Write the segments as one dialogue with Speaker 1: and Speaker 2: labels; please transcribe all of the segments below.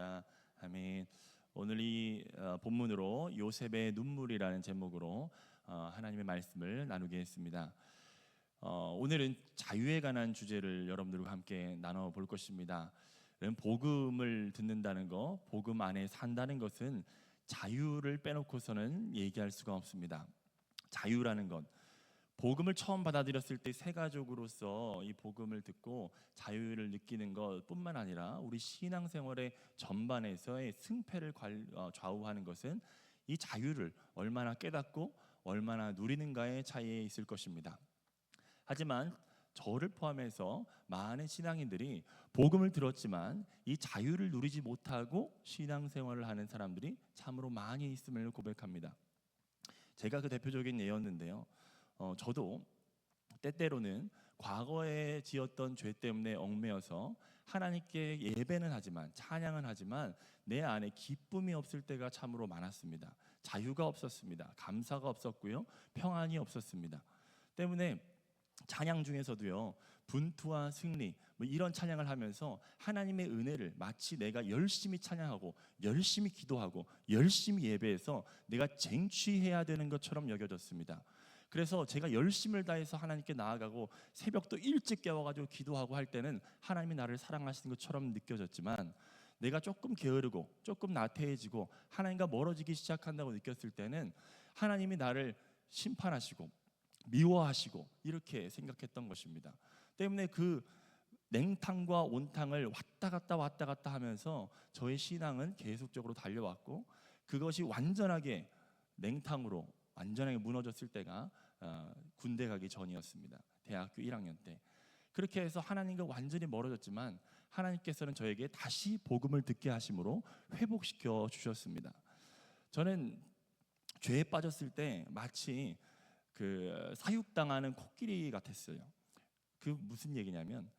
Speaker 1: 기도합니다. 아멘. 오늘 이 본문으로 요셉의 눈물이라는 제목으로 하나님의 말씀을 나누겠습니다. 오늘은 자유에 관한 주제를 여러분들과 함께 나눠볼 것입니다. 복음을 듣는다는 것, 복음 안에 산다는 것은 자유를 빼놓고서는 얘기할 수가 없습니다. 자유라는 것, 복음을 처음 받아들였을 때 새 가족으로서 이 복음을 듣고 자유를 느끼는 것뿐만 아니라 우리 신앙생활의 전반에서의 승패를 좌우하는 것은 이 자유를 얼마나 깨닫고 얼마나 누리는가의 차이에 있을 것입니다. 하지만 저를 포함해서 많은 신앙인들이 복음을 들었지만 이 자유를 누리지 못하고 신앙생활을 하는 사람들이 참으로 많이 있음을 고백합니다. 제가 그 대표적인 예였는데요. 저도 때때로는 과거에 지었던 죄 때문에 얽매여서 하나님께 예배는 하지만, 찬양은 하지만 내 안에 기쁨이 없을 때가 참으로 많았습니다. 자유가 없었습니다. 감사가 없었고요, 평안이 없었습니다. 때문에 찬양 중에서도요, 분투와 승리 이런 찬양을 하면서 하나님의 은혜를 마치 내가 열심히 찬양하고 열심히 기도하고 열심히 예배해서 내가 쟁취해야 되는 것처럼 여겨졌습니다. 그래서 제가 열심을 다해서 하나님께 나아가고 새벽도 일찍 깨워가지고 기도하고 할 때는 하나님이 나를 사랑하시는 것처럼 느껴졌지만, 내가 조금 게으르고 조금 나태해지고 하나님과 멀어지기 시작한다고 느꼈을 때는 하나님이 나를 심판하시고 미워하시고 이렇게 생각했던 것입니다. 때문에 그 냉탕과 온탕을 왔다 갔다 하면서 저의 신앙은 계속적으로 달려왔고, 그것이 완전하게 냉탕으로 완전하게 무너졌을 때가 군대 가기 전이었습니다. 대학교 1학년 때. 그렇게 해서 하나님과 완전히 멀어졌지만 하나님께서는 저에게 다시 복음을 듣게 하심으로 회복시켜 주셨습니다. 저는 죄에 빠졌을 때 마치 그 사육당하는 코끼리 같았어요. 그 무슨 얘기냐면,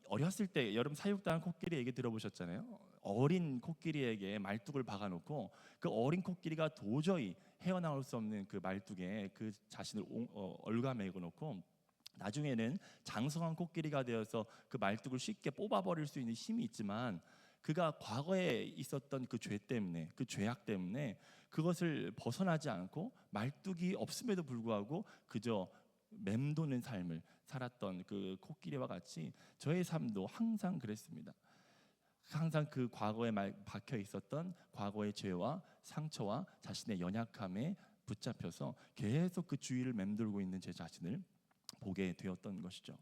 Speaker 1: 어렸을 때 여러분 사육당한 코끼리 얘기 들어보셨잖아요. 어린 코끼리에게 말뚝을 박아놓고 그 어린 코끼리가 도저히 헤어나올 수 없는 그 말뚝에 그 자신을 얽어매고 놓고 나중에는 장성한 코끼리가 되어서 그 말뚝을 쉽게 뽑아버릴 수 있는 힘이 있지만, 그가 과거에 있었던 그 죄 때문에, 그 죄악 때문에 그것을 벗어나지 않고 말뚝이 없음에도 불구하고 그저 맴도는 삶을 살았던 그 코끼리와 같이 저의 삶도 항상 그랬습니다. 항상 그 과거에 박혀 있었던 과거의 죄와 상처와 자신의 연약함에 붙잡혀서 계속 그 주위를 맴돌고 있는 제 자신을 보게 되었던 것이죠.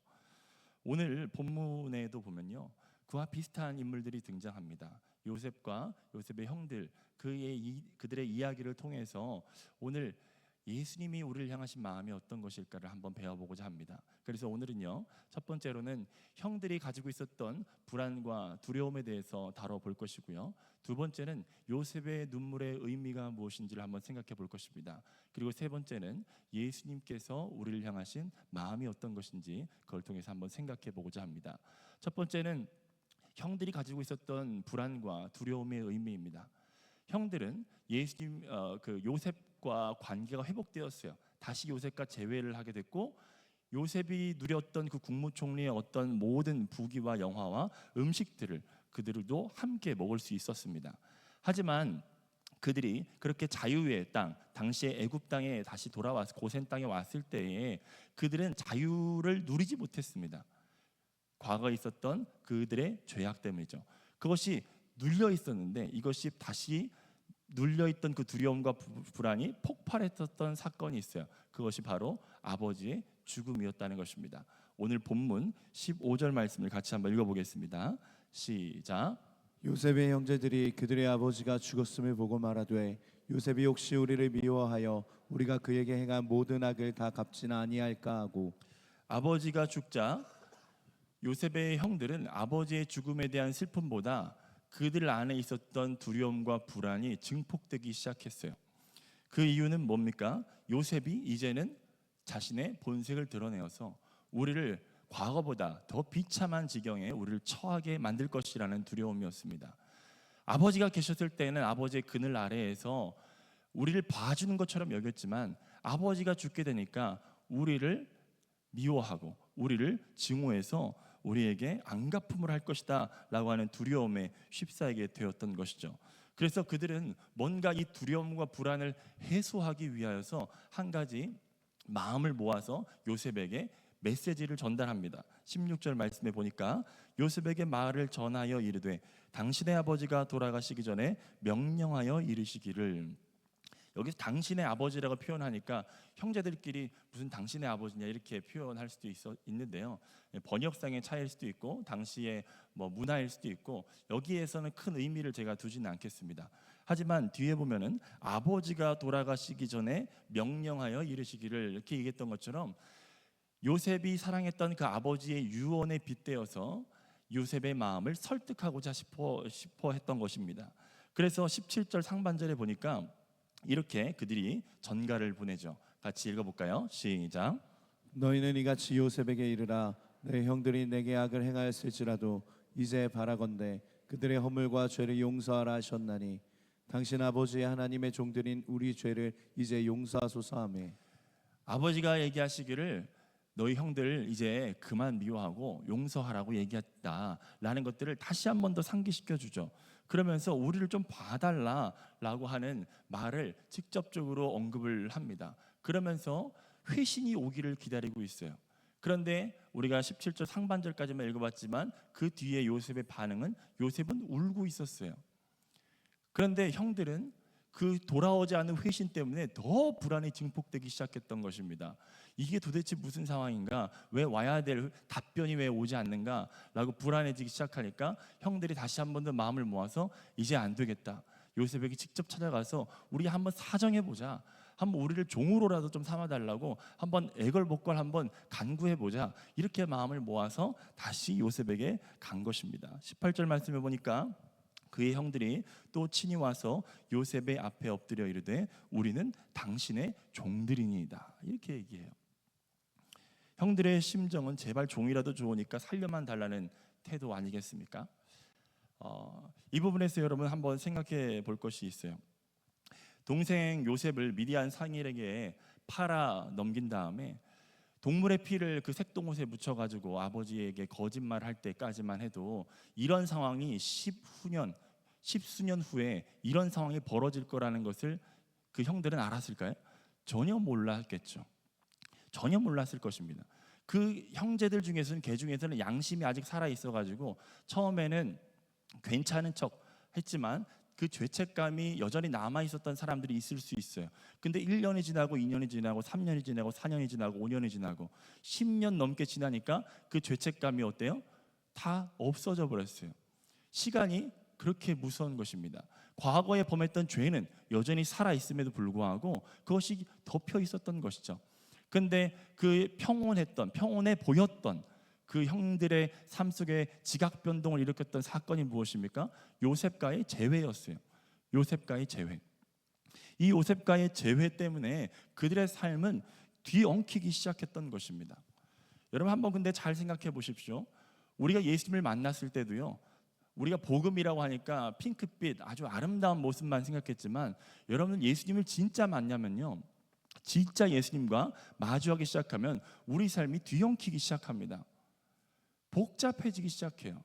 Speaker 1: 오늘 본문에도 보면요, 그와 비슷한 인물들이 등장합니다. 요셉과 요셉의 형들, 그들의 이야기를 통해서 오늘 예수님이 우리를 향하신 마음이 어떤 것일까를 한번 배워보고자 합니다. 그래서 오늘은요, 첫 번째로는 형들이 가지고 있었던 불안과 두려움에 대해서 다뤄볼 것이고요, 두 번째는 요셉의 눈물의 의미가 무엇인지를 한번 생각해 볼 것입니다. 그리고 세 번째는 예수님께서 우리를 향하신 마음이 어떤 것인지 그걸 통해서 한번 생각해 보고자 합니다. 첫 번째는 형들이 가지고 있었던 불안과 두려움의 의미입니다. 형들은 예수님 요셉과 관계가 회복되었어요. 다시 요셉과 재회를 하게 됐고, 요셉이 누렸던 그 국무총리의 어떤 모든 부귀와 영화와 음식들을 그들도 함께 먹을 수 있었습니다. 하지만 그들이 그렇게 자유의 땅, 당시에 애굽 땅에 다시 돌아와서 고센 땅에 왔을 때에 그들은 자유를 누리지 못했습니다. 과거에 있었던 그들의 죄악 때문이죠. 그것이 눌려 있었는데 이것이 다시 눌려있던 그 두려움과 불안이 폭발했었던 사건이 있어요. 그것이 바로 아버지의 죽음이었다는 것입니다. 오늘 본문 15절 말씀을 같이 한번 읽어보겠습니다. 시작.
Speaker 2: 요셉의 형제들이 그들의 아버지가 죽었음을 보고 말하되, 요셉이 혹시 우리를 미워하여 우리가 그에게 행한 모든 악을 다 갚지는 아니할까 하고.
Speaker 1: 아버지가 죽자 요셉의 형들은 아버지의 죽음에 대한 슬픔보다 그들 안에 있었던 두려움과 불안이 증폭되기 시작했어요. 그 이유는 뭡니까? 요셉이 이제는 자신의 본색을 드러내어서 우리를 과거보다 더 비참한 지경에 우리를 처하게 만들 것이라는 두려움이었습니다. 아버지가 계셨을 때는 아버지의 그늘 아래에서 우리를 봐주는 것처럼 여겼지만, 아버지가 죽게 되니까 우리를 미워하고 우리를 증오해서 우리에게 안갚음을 할 것이다 라고 하는 두려움에 휩싸이게 되었던 것이죠. 그래서 그들은 뭔가 이 두려움과 불안을 해소하기 위하여서 한 가지 마음을 모아서 요셉에게 메시지를 전달합니다. 16절 말씀에 보니까 요셉에게 말을 전하여 이르되 당신의 아버지가 돌아가시기 전에 명령하여 이르시기를. 여기서 당신의 아버지라고 표현하니까 형제들끼리 무슨 당신의 아버지냐 이렇게 표현할 수도 있는데요. 번역상의 차이일 수도 있고 당시의 문화일 수도 있고 여기에서는 큰 의미를 제가 두지는 않겠습니다. 하지만 뒤에 보면은 아버지가 돌아가시기 전에 명령하여 이르시기를 이렇게 얘기했던 것처럼 요셉이 사랑했던 그 아버지의 유언에 빗대어서 요셉의 마음을 설득하고자 싶어 했던 것입니다. 그래서 17절 상반절에 보니까 이렇게 그들이 전가를 보내죠. 같이 읽어볼까요? 시작.
Speaker 2: 너희는 이같이 요셉에게 이르라. 내 형들이 내게 악을 행하였을지라도 이제 바라건대 그들의 허물과 죄를 용서하라 하셨나니 당신 아버지의 하나님의 종들인 우리 죄를 이제 용서하소서 하매.
Speaker 1: 아버지가 얘기하시기를 너희 형들 이제 그만 미워하고 용서하라고 얘기했다라는 것들을 다시 한 번 더 상기시켜 주죠. 그러면서 우리를 좀 봐달라라고 하는 말을 직접적으로 언급을 합니다. 그러면서 회신이 오기를 기다리고 있어요. 그런데 우리가 17절 상반절까지만 읽어봤지만 그 뒤에 요셉의 반응은 요셉은 울고 있었어요. 그런데 형들은 그 돌아오지 않은 회신 때문에 더 불안이 증폭되기 시작했던 것입니다. 이게 도대체 무슨 상황인가? 왜 와야 될 답변이 왜 오지 않는가? 라고 불안해지기 시작하니까 형들이 다시 한 번 더 마음을 모아서 이제 안 되겠다. 요셉에게 직접 찾아가서 우리 한번 사정해보자. 한번 우리를 종으로라도 좀 삼아달라고 한번 애걸복걸 한번 간구해보자. 이렇게 마음을 모아서 다시 요셉에게 간 것입니다. 18절 말씀해 보니까 그의 형들이 또 친히 와서 요셉의 앞에 엎드려 이르되 우리는 당신의 종들이니이다. 이렇게 얘기해요. 형들의 심정은 제발 종이라도 좋으니까 살려만 달라는 태도 아니겠습니까? 이 부분에서 여러분 한번 생각해 볼 것이 있어요. 동생 요셉을 미디안 상인에게 팔아 넘긴 다음에 동물의 피를 그 색동옷에 묻혀가지고 아버지에게 거짓말할 때까지만 해도 이런 상황이 십수년 후에 이런 상황이 벌어질 거라는 것을 그 형들은 알았을까요? 전혀 몰랐겠죠. 전혀 몰랐을 것입니다. 그 형제들 중에서는 개 중에서는 양심이 아직 살아 있어가지고 처음에는 괜찮은 척 했지만 그 죄책감이 여전히 남아 있었던 사람들이 있을 수 있어요. 근데 1년이 지나고 2년이 지나고 3년이 지나고 4년이 지나고 5년이 지나고 10년 넘게 지나니까 그 죄책감이 어때요? 다 없어져 버렸어요. 시간이 그렇게 무서운 것입니다. 과거에 범했던 죄는 여전히 살아 있음에도 불구하고 그것이 덮여 있었던 것이죠. 근데 그 평온해 보였던 그 형들의 삶 속에 지각 변동을 일으켰던 사건이 무엇입니까? 요셉과의 재회였어요. 요셉과의 재회. 이 요셉과의 재회 때문에 그들의 삶은 뒤엉키기 시작했던 것입니다. 여러분 한번 근데 잘 생각해 보십시오. 우리가 예수님을 만났을 때도요. 우리가 복음이라고 하니까 핑크빛 아주 아름다운 모습만 생각했지만 여러분 예수님을 진짜 만나면요. 진짜 예수님과 마주하기 시작하면 우리 삶이 뒤엉키기 시작합니다. 복잡해지기 시작해요.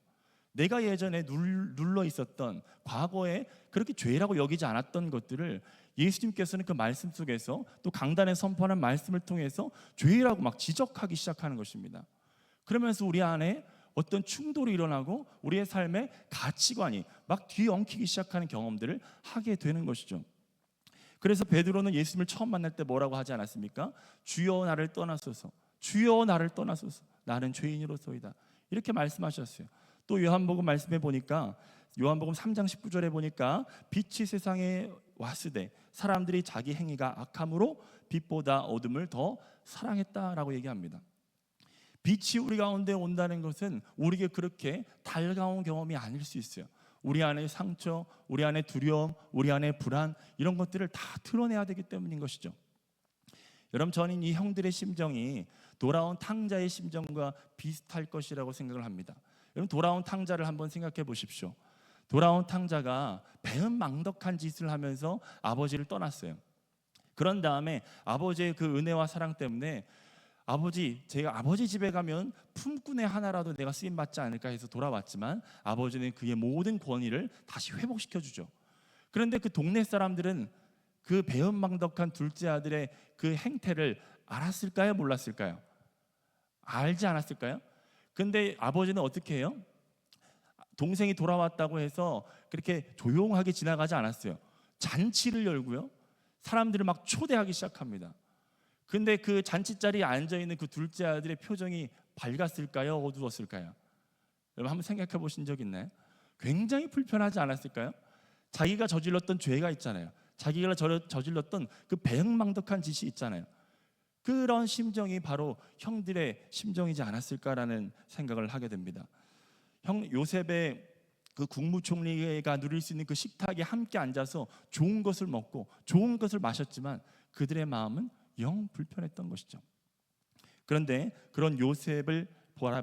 Speaker 1: 내가 예전에 눌러 있었던 과거에 그렇게 죄라고 여기지 않았던 것들을 예수님께서는 그 말씀 속에서 또 강단에 선포하는 말씀을 통해서 죄라고 막 지적하기 시작하는 것입니다. 그러면서 우리 안에 어떤 충돌이 일어나고 우리의 삶의 가치관이 막 뒤엉키기 시작하는 경험들을 하게 되는 것이죠. 그래서 베드로는 예수님을 처음 만날 때 뭐라고 하지 않았습니까? 주여 나를 떠나소서, 주여 나를 떠나소서, 나는 죄인으로소이다. 이렇게 말씀하셨어요. 또 요한복음 말씀해 보니까 요한복음 3장 19절에 보니까 빛이 세상에 왔으되 사람들이 자기 행위가 악함으로 빛보다 어둠을 더 사랑했다라고 얘기합니다. 빛이 우리 가운데 온다는 것은 우리에게 그렇게 달가운 경험이 아닐 수 있어요. 우리 안에 상처, 우리 안에 두려움, 우리 안에 불안 이런 것들을 다 드러내야 되기 때문인 것이죠. 여러분 저는 이 형들의 심정이 돌아온 탕자의 심정과 비슷할 것이라고 생각을 합니다. 여러분 돌아온 탕자를 한번 생각해 보십시오. 돌아온 탕자가 배은망덕한 짓을 하면서 아버지를 떠났어요. 그런 다음에 아버지의 그 은혜와 사랑 때문에 제가 아버지 집에 가면 품꾼의 하나라도 내가 쓰임 받지 않을까 해서 돌아왔지만 아버지는 그의 모든 권위를 다시 회복시켜 주죠. 그런데 그 동네 사람들은 그 배은망덕한 둘째 아들의 그 행태를 알았을까요? 몰랐을까요? 알지 않았을까요? 근데 아버지는 어떻게 해요? 동생이 돌아왔다고 해서 그렇게 조용하게 지나가지 않았어요. 잔치를 열고요. 사람들을 막 초대하기 시작합니다. 근데 그 잔치 자리에 앉아 있는 그 둘째 아들의 표정이 밝았을까요? 어두웠을까요? 여러분 한번 생각해 보신 적 있나요? 굉장히 불편하지 않았을까요? 자기가 저질렀던 죄가 있잖아요. 자기가 저질렀던 그 배은망덕한 짓이 있잖아요. 그런 심정이 바로 형들의 심정이지 않았을까라는 생각을 하게 됩니다. 요셉의 그 국무총리가 누릴 수 있는 그 식탁에 함께 앉아서 좋은 것을 먹고 좋은 것을 마셨지만 그들의 마음은 영 불편했던 것이죠. 그런데 그런 요셉을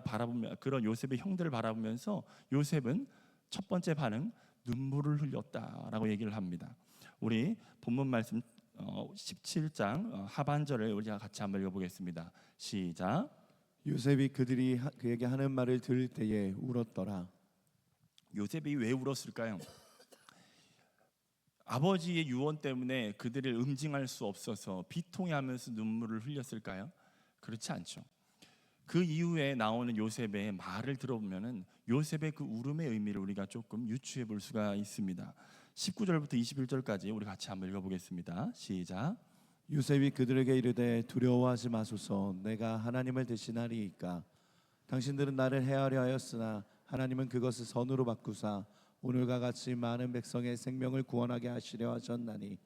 Speaker 1: 바라보며 그런 요셉의 형들을 바라보면서 요셉은 첫 번째 반응 눈물을 흘렸다라고 얘기를 합니다. 우리 본문 말씀 17장 하반절을 우리가 같이 한번 읽어보겠습니다. 시작.
Speaker 2: 요셉이 그들이 그에게 하는 말을 들을 때에 울었더라.
Speaker 1: 요셉이 왜 울었을까요? 아버지의 유언 때문에 그들을 응징할 수 없어서 비통해하면서 눈물을 흘렸을까요? 그렇지 않죠. 그 이후에 나오는 요셉의 말을 들어보면은 요셉의 그 울음의 의미를 우리가 조금 유추해 볼 수가 있습니다. 19절부터 21절까지 우리 같이 한번 읽어보겠습니다. 시작.
Speaker 2: 요셉이 그들에게 이르되 두려워하지 마소서 내가 하나님을 대신하리이까 당신들은 나를 해하려 하였으나 하나님은 그것을 선으로 바꾸사 오늘과 같이 많은 백성의 생명을 구원하게 하시려 하셨나니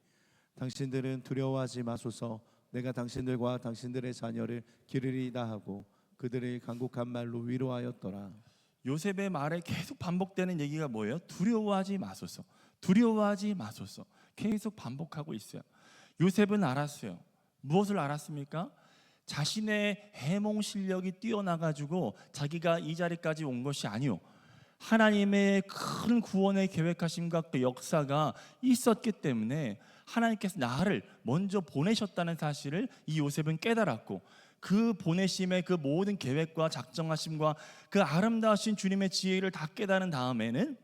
Speaker 2: 당신들은 두려워하지 마소서 내가 당신들과 당신들의 자녀를 기르리이다 하고 그들을 간곡한 말로 위로하였더라.
Speaker 1: 요셉의 말에 계속 반복되는 얘기가 뭐예요? 두려워하지 마소서. 두려워하지 마소서. 계속 반복하고 있어요. 요셉은 알았어요. 무엇을 알았습니까? 자신의 해몽 실력이 뛰어나가지고 자기가 이 자리까지 온 것이 아니요. 하나님의 큰 구원의 계획하심과 그 역사가 있었기 때문에 하나님께서 나를 먼저 보내셨다는 사실을 이 요셉은 깨달았고 그 보내심의 그 모든 계획과 작정하심과 그 아름다우신 주님의 지혜를 다 깨달은 다음에는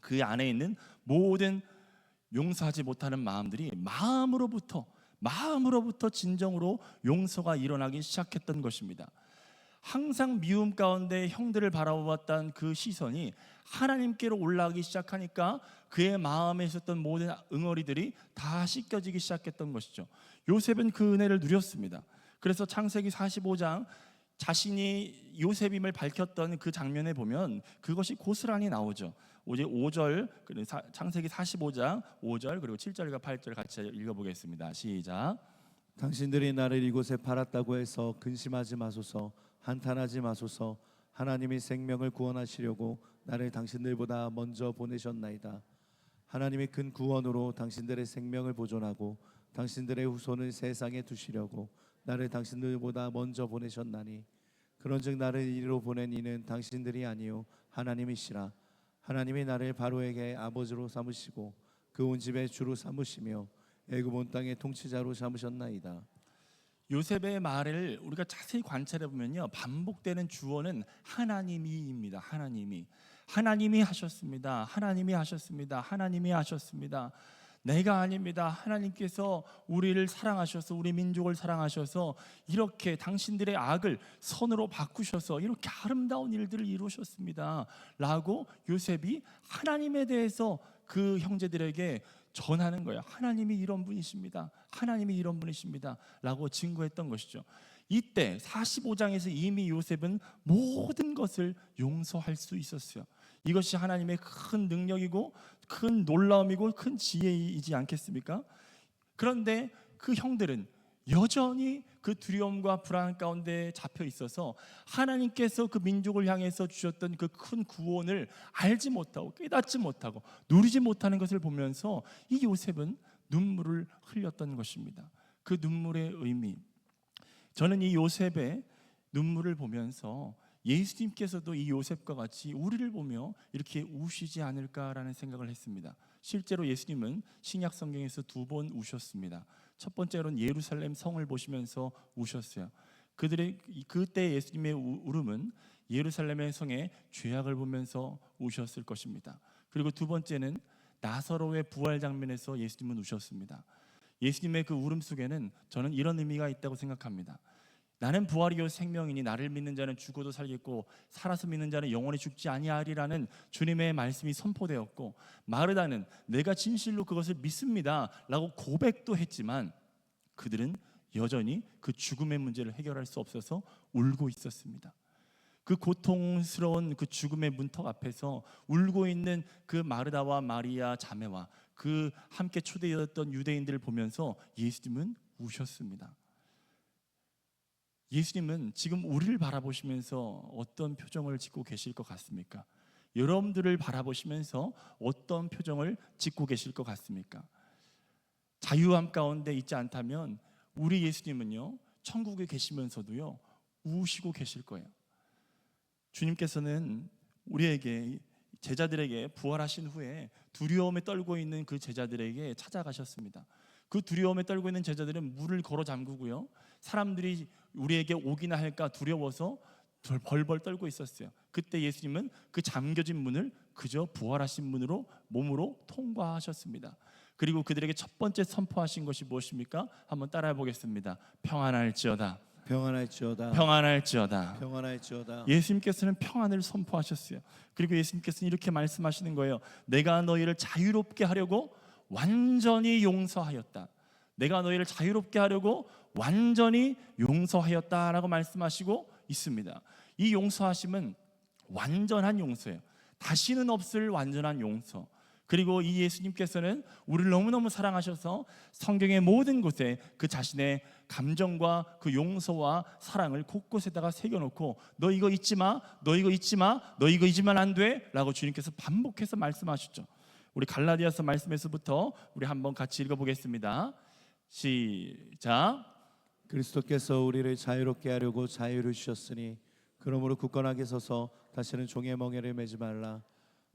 Speaker 1: 그 안에 있는 모든 용서하지 못하는 마음들이 마음으로부터 진정으로 용서가 일어나기 시작했던 것입니다. 항상 미움 가운데 형들을 바라보았던 그 시선이 하나님께로 올라가기 시작하니까 그의 마음에 있었던 모든 응어리들이 다 씻겨지기 시작했던 것이죠. 요셉은 그 은혜를 누렸습니다. 그래서 창세기 45장 자신이 요셉임을 밝혔던 그 장면에 보면 그것이 고스란히 나오죠. 오직 5절 창세기 45장 5절 그리고 7절과 8절 같이 읽어보겠습니다. 시작.
Speaker 2: 당신들이 나를 이곳에 팔았다고 해서 근심하지 마소서 한탄하지 마소서 하나님이 생명을 구원하시려고 나를 당신들보다 먼저 보내셨나이다. 하나님이 큰 구원으로 당신들의 생명을 보존하고 당신들의 후손을 세상에 두시려고 나를 당신들보다 먼저 보내셨나니 그런즉 나를 이리로 보낸 이는 당신들이 아니요 하나님이시라. 하나님이 나를 바로에게 아버지로 삼으시고 그 온 집의 주로 삼으시며 애굽 온 땅의 통치자로 삼으셨나이다.
Speaker 1: 요셉의 말을 우리가 자세히 관찰해 보면요, 반복되는 주어는 하나님이입니다. 하나님이 하셨습니다. 하나님이 하셨습니다. 하나님이 하셨습니다. 내가 아닙니다. 하나님께서 우리를 사랑하셔서 우리 민족을 사랑하셔서 이렇게 당신들의 악을 선으로 바꾸셔서 이렇게 아름다운 일들을 이루셨습니다 라고 요셉이 하나님에 대해서 그 형제들에게 전하는 거예요. 하나님이 이런 분이십니다. 하나님이 이런 분이십니다 라고 증거했던 것이죠. 이때 45장에서 이미 요셉은 모든 것을 용서할 수 있었어요. 이것이 하나님의 큰 능력이고 큰 놀라움이고 큰 지혜이지 않겠습니까? 그런데 그 형들은 여전히 그 두려움과 불안 가운데 잡혀 있어서 하나님께서 그 민족을 향해서 주셨던 그 큰 구원을 알지 못하고 깨닫지 못하고 누리지 못하는 것을 보면서 이 요셉은 눈물을 흘렸던 것입니다. 그 눈물의 의미, 저는 이 요셉의 눈물을 보면서 예수님께서도 이 요셉과 같이 우리를 보며 이렇게 우시지 않을까라는 생각을 했습니다. 실제로 예수님은 신약 성경에서 2번 우셨습니다. 첫 번째로는 예루살렘 성을 보시면서 우셨어요. 그때 예수님의 울음은 예루살렘의 성에 죄악을 보면서 우셨을 것입니다. 그리고 두 번째는 나사로의 부활 장면에서 예수님은 우셨습니다. 예수님의 그 울음 속에는 저는 이런 의미가 있다고 생각합니다. 나는 부활이요 생명이니 나를 믿는 자는 죽어도 살겠고 살아서 믿는 자는 영원히 죽지 아니하리라는 주님의 말씀이 선포되었고, 마르다는 내가 진실로 그것을 믿습니다 라고 고백도 했지만 그들은 여전히 그 죽음의 문제를 해결할 수 없어서 울고 있었습니다. 그 고통스러운 그 죽음의 문턱 앞에서 울고 있는 그 마르다와 마리아 자매와 그 함께 초대되었던 유대인들을 보면서 예수님은 우셨습니다. 예수님은 지금 우리를 바라보시면서 어떤 표정을 짓고 계실 것 같습니까? 여러분들을 바라보시면서 어떤 표정을 짓고 계실 것 같습니까? 자유함 가운데 있지 않다면 우리 예수님은요, 천국에 계시면서도요 우시고 계실 거예요. 주님께서는 우리에게, 제자들에게 부활하신 후에 두려움에 떨고 있는 그 제자들에게 찾아가셨습니다. 그 두려움에 떨고 있는 제자들은 문을 걸어 잠그고요, 사람들이 우리에게 오기나 할까 두려워서 벌벌 떨고 있었어요. 그때 예수님은 그 잠겨진 문을 그저 부활하신 문으로 몸으로 통과하셨습니다. 그리고 그들에게 첫 번째 선포하신 것이 무엇입니까? 한번 따라해 보겠습니다. 평안할지어다.
Speaker 2: 평안할지어다.
Speaker 1: 평안할지어다.
Speaker 2: 평안할지어다.
Speaker 1: 예수님께서는 평안을 선포하셨어요. 그리고 예수님께서는 이렇게 말씀하시는 거예요. 내가 너희를 자유롭게 하려고 완전히 용서하였다. 내가 너희를 자유롭게 하려고 완전히 용서하였다라고 말씀하시고 있습니다. 이 용서하심은 완전한 용서예요. 다시는 없을 완전한 용서. 그리고 이 예수님께서는 우리를 너무너무 사랑하셔서 성경의 모든 곳에 그 자신의 감정과 그 용서와 사랑을 곳곳에다가 새겨놓고 너 이거 잊지 마, 너 이거 잊지 마, 너 이거 잊으면 안 돼 라고 주님께서 반복해서 말씀하셨죠. 우리 갈라디아서 말씀에서부터 우리 한번 같이 읽어보겠습니다. 시작.
Speaker 2: 그리스도께서 우리를 자유롭게 하려고 자유를 주셨으니 그러므로 굳건하게 서서 다시는 종의 멍에를 매지 말라.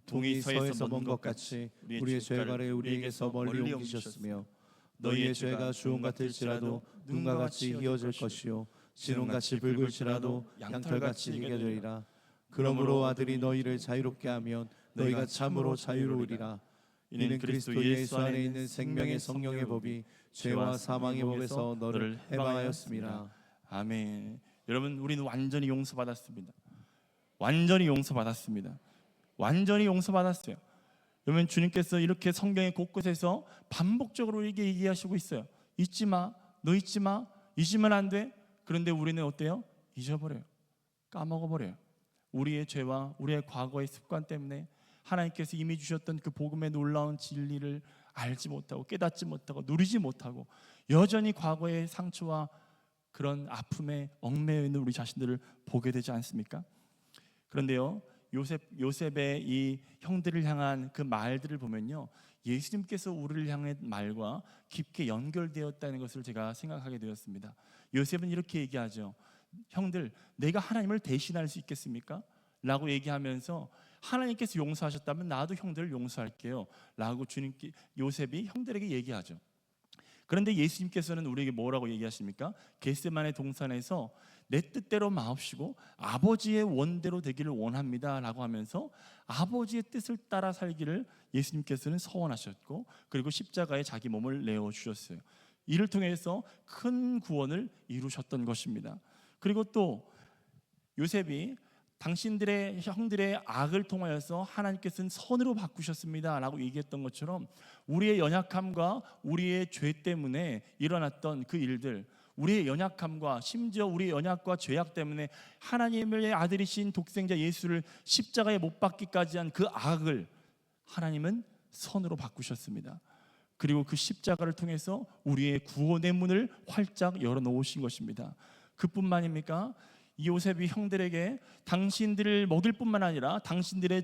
Speaker 2: 동이 서에서 먼 것 같이 우리의 죄가를 우리에게서 멀리 옮기셨으며 너희의 죄가 주홍 같을지라도 눈과 같이 희어질 것이요 진홍같이 붉을지라도 양털같이 희게 되리라. 그러므로 아들이 너희를 자유롭게 하면 너희가 참으로 자유로우리라. 이는 그리스도 예수 안에 있는 생명의 성령의 법이 죄와 사망의 법에서 너를 해방하였습니다.
Speaker 1: 아멘. 여러분, 우리는 완전히 용서받았습니다. 완전히 용서받았습니다. 완전히 용서받았어요. 그러면 주님께서 이렇게 성경의 곳곳에서 반복적으로 이렇게 얘기하시고 있어요. 잊지 마, 너 잊지 마, 잊으면 안 돼. 그런데 우리는 어때요? 잊어버려요. 까먹어버려요. 우리의 죄와 우리의 과거의 습관 때문에 하나님께서 이미 주셨던 그 복음의 놀라운 진리를 알지 못하고 깨닫지 못하고 누리지 못하고 여전히 과거의 상처와 그런 아픔에 얽매여 있는 우리 자신들을 보게 되지 않습니까? 그런데요, 요셉의 이 형들을 향한 그 말들을 보면요, 예수님께서 우리를 향한 말과 깊게 연결되었다는 것을 제가 생각하게 되었습니다. 요셉은 이렇게 얘기하죠. 형들, 내가 하나님을 대신할 수 있겠습니까? 라고 얘기하면서 하나님께서 용서하셨다면 나도 형들을 용서할게요 라고 요셉이 형들에게 얘기하죠. 그런데 예수님께서는 우리에게 뭐라고 얘기하십니까? 겟세마네 동산에서 내 뜻대로 마옵시고 아버지의 원대로 되기를 원합니다 라고 하면서 아버지의 뜻을 따라 살기를 예수님께서는 서원하셨고, 그리고 십자가에 자기 몸을 내어주셨어요. 이를 통해서 큰 구원을 이루셨던 것입니다. 그리고 또 요셉이 당신들의 형들의 악을 통하여서 하나님께서는 선으로 바꾸셨습니다 라고 얘기했던 것처럼 우리의 연약함과 우리의 죄 때문에 일어났던 그 일들, 우리의 연약함과 심지어 우리의 연약과 죄악 때문에 하나님의 아들이신 독생자 예수를 십자가에 못 박기까지 한 그 악을 하나님은 선으로 바꾸셨습니다. 그리고 그 십자가를 통해서 우리의 구원의 문을 활짝 열어놓으신 것입니다. 그뿐만입니까? 이 요셉이 형들에게 당신들을 먹일 뿐만 아니라 당신들의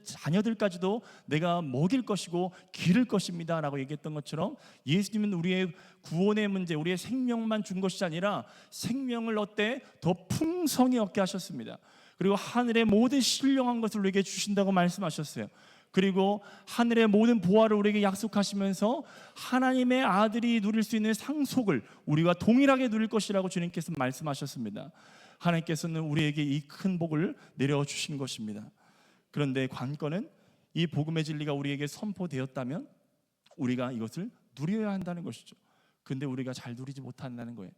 Speaker 1: 자녀들까지도 내가 먹일 것이고 기를 것입니다 라고 얘기했던 것처럼 예수님은 우리의 구원의 문제, 우리의 생명만 준 것이 아니라 생명을 어때? 더 풍성히 얻게 하셨습니다. 그리고 하늘의 모든 신령한 것을 우리에게 주신다고 말씀하셨어요. 그리고 하늘의 모든 보화를 우리에게 약속하시면서 하나님의 아들이 누릴 수 있는 상속을 우리와 동일하게 누릴 것이라고 주님께서 말씀하셨습니다. 하나님께서는 우리에게 이 큰 복을 내려주신 것입니다. 그런데 관건은 이 복음의 진리가 우리에게 선포되었다면 우리가 이것을 누려야 한다는 것이죠. 근데 우리가 잘 누리지 못한다는 거예요.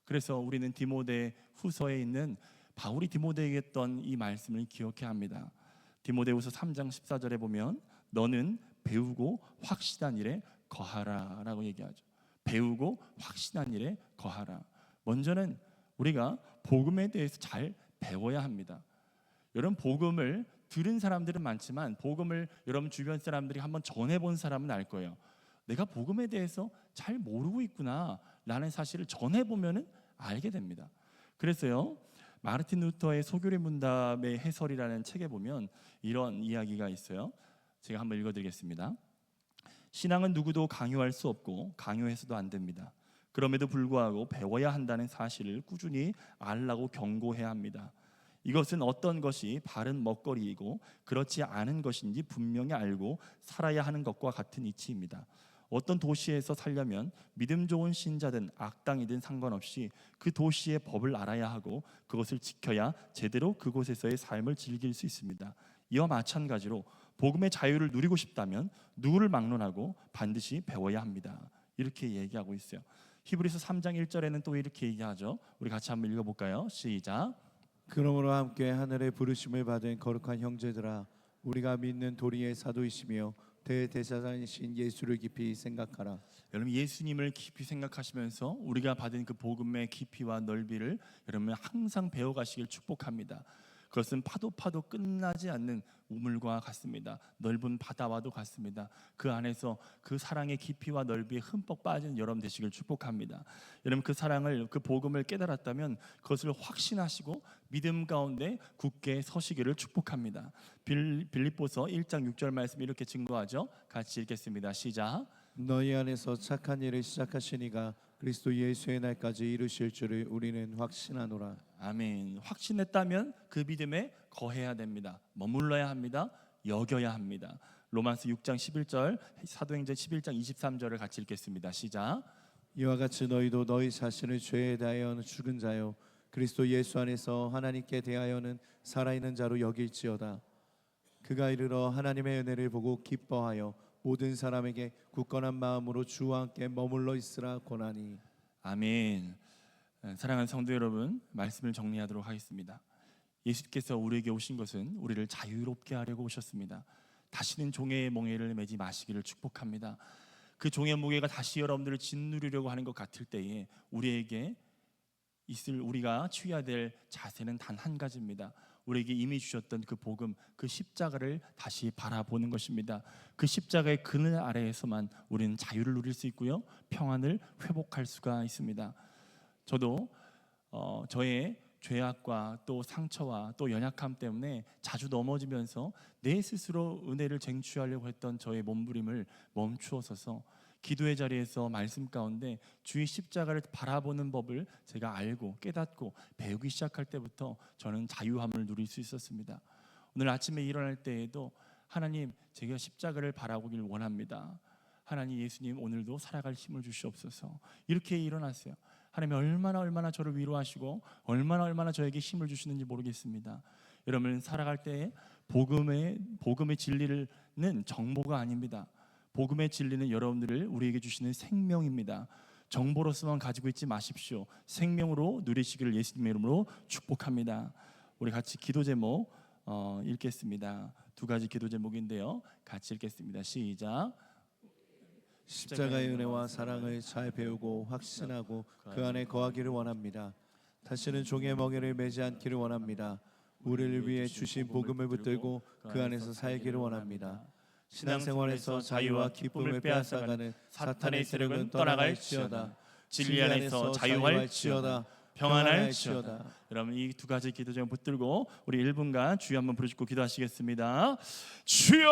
Speaker 1: 그래서 우리는 디모데 후서에 있는 바울이 디모데에게 했던 이 말씀을 기억해야 합니다. 디모데후서 3장 14절에 보면 너는 배우고 확신한 일에 거하라 라고 얘기하죠. 배우고 확신한 일에 거하라. 먼저는 우리가 복음에 대해서 잘 배워야 합니다. 여러분, 복음을 들은 사람들은 많지만 복음을 여러분 주변 사람들이 한번 전해본 사람은 알 거예요. 내가 복음에 대해서 잘 모르고 있구나 라는 사실을 전해보면 알게 됩니다. 그래서요, 마르틴 루터의 소교리 문답의 해설이라는 책에 보면 이런 이야기가 있어요. 제가 한번 읽어드리겠습니다. 신앙은 누구도 강요할 수 없고 강요해서도 안 됩니다. 그럼에도 불구하고 배워야 한다는 사실을 꾸준히 알라고 경고해야 합니다. 이것은 어떤 것이 바른 먹거리이고 그렇지 않은 것인지 분명히 알고 살아야 하는 것과 같은 이치입니다. 어떤 도시에서 살려면 믿음 좋은 신자든 악당이든 상관없이 그 도시의 법을 알아야 하고 그것을 지켜야 제대로 그곳에서의 삶을 즐길 수 있습니다. 이와 마찬가지로 복음의 자유를 누리고 싶다면 누구를 막론하고 반드시 배워야 합니다. 이렇게 얘기하고 있어요. 히브리서 3장 1절에는 또 이렇게 얘기하죠. 우리 같이 한번 읽어볼까요? 시작.
Speaker 2: 그러므로 함께 하늘의 부르심을 받은 거룩한 형제들아, 우리가 믿는 도리의 사도이시며 대제사장이신 예수를 깊이 생각하라.
Speaker 1: 여러분, 예수님을 깊이 생각하시면서 우리가 받은 그 복음의 깊이와 넓이를 여러분 항상 배워가시길 축복합니다. 그것은 파도 끝나지 않는 우물과 같습니다. 넓은 바다와도 같습니다. 그 안에서 그 사랑의 깊이와 넓이에 흠뻑 빠진 여러분 되시길 축복합니다. 여러분, 그 사랑을, 그 복음을 깨달았다면 그것을 확신하시고 믿음 가운데 굳게 서시기를 축복합니다. 빌립보서 1장 6절 말씀 이렇게 증거하죠. 같이 읽겠습니다. 시작.
Speaker 2: 너희 안에서 착한 일을 시작하시니가 그리스도 예수의 날까지 이루실 줄을 우리는 확신하노라.
Speaker 1: 아멘. 확신했다면 그 믿음에 거해야 됩니다. 머물러야 합니다. 여겨야 합니다. 로마서 6장 11절, 사도행전 11장 23절을 같이 읽겠습니다. 시작.
Speaker 2: 이와 같이 너희도 너희 자신을 죄에 대하여는 죽은 자요 그리스도 예수 안에서 하나님께 대하여는 살아있는 자로 여길지어다. 그가 이르러 하나님의 은혜를 보고 기뻐하여 모든 사람에게 굳건한 마음으로 주와 함께 머물러 있으라 권하니.
Speaker 1: 아멘. 사랑하는 성도 여러분, 말씀을 정리하도록 하겠습니다. 예수께서 우리에게 오신 것은 우리를 자유롭게 하려고 오셨습니다. 다시는 종의 멍에를 매지 마시기를 축복합니다. 그 종의 무게가 다시 여러분들을 짓누르려고 하는 것 같을 때에 우리에게 우리가 취해야 될 자세는 단 한 가지입니다. 우리에게 이미 주셨던 그 복음, 그 십자가를 다시 바라보는 것입니다. 그 십자가의 그늘 아래에서만 우리는 자유를 누릴 수 있고요, 평안을 회복할 수가 있습니다. 저도 저의 죄악과 또 상처와 또 연약함 때문에 자주 넘어지면서 내 스스로 은혜를 쟁취하려고 했던 저의 몸부림을 멈추어서서 기도의 자리에서 말씀 가운데 주의 십자가를 바라보는 법을 제가 알고 깨닫고 배우기 시작할 때부터 저는 자유함을 누릴 수 있었습니다. 오늘 아침에 일어날 때에도 하나님, 제가 십자가를 바라보길 원합니다. 하나님, 예수님, 오늘도 살아갈 힘을 주시옵소서. 이렇게 일어났어요. 하나님 얼마나 저를 위로하시고 얼마나 저에게 힘을 주시는지 모르겠습니다. 여러분, 살아갈 때 복음의 진리는 정보가 아닙니다. 복음의 진리는 여러분들을 우리에게 주시는 생명입니다. 정보로서만 가지고 있지 마십시오. 생명으로 누리시기를 예수님의 이름으로 축복합니다. 우리 같이 기도 제목 읽겠습니다. 두 가지 기도 제목인데요, 같이 읽겠습니다. 시작.
Speaker 2: 십자가의 은혜와 사랑을 잘 배우고 확신하고 그 안에 거하기를 원합니다. 다시는 종의 멍에를 매지 않기를 원합니다. 우리를 위해 주신 복음을 붙들고 그 안에서 살기를 원합니다. 신앙생활에서 자유와 기쁨을 빼앗아가는 사탄의 세력은 떠나갈지어다. 진리 안에서 자유할지어다.
Speaker 1: 평안할지어다. 여러분, 이 두 가지 기도 제목 붙들고 우리 1분간 주여 한번 부르짖고 기도하시겠습니다. 주여!